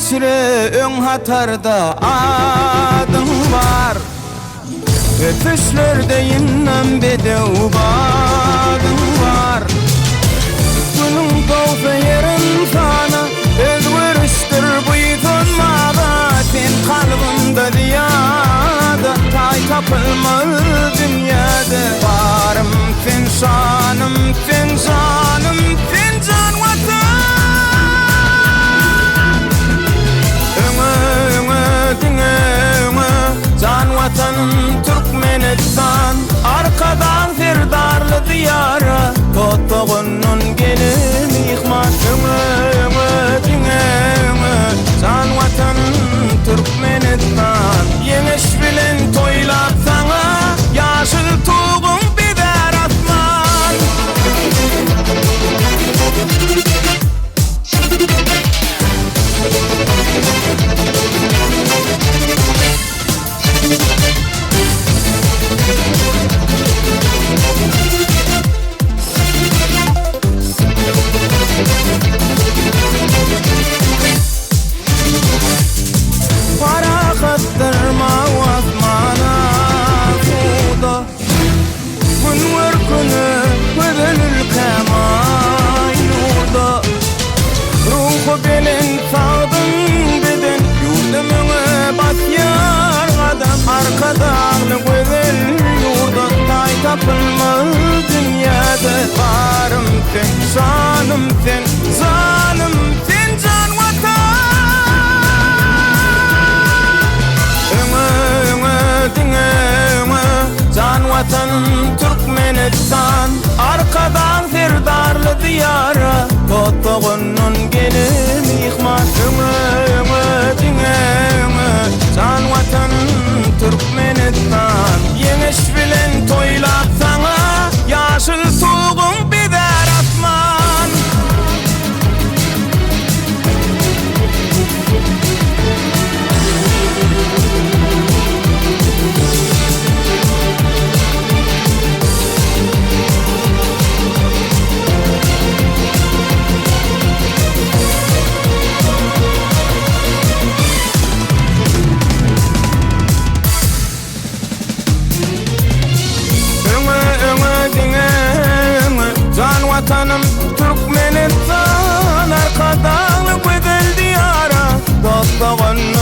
geçire ön hatarda adım var. Öpüşlerde innan bedev bağım var. Günün doğsa yerin sana özgürüştür buyutun mağa. Sen kalbimde ziyada tay tapılmalı dünyada. Varım sen sanım, sen canım, sen can vatan. Can vatanım Türkmenistan, arkadan firdarlı diyara Totoğunun gelin ihman. Can vatanım Türkmenistan, yemiş bilen toylap sana yaşıl tuğum biber atman. Arkadağını güzel yurda tay tapılmalı dünyada. Varım sen, sanım sen, zanım sen, can vatan. Can vatanım Türkmenistan, arkadan firdarlı diyara Totoğunun gelin ihman. Can vatanım Türkmenistan, yemiş bilen toylap sana yaşıl tuğum biber atman. Can vatanım Türkmenistan, arkadan güzel diyara Totoğunun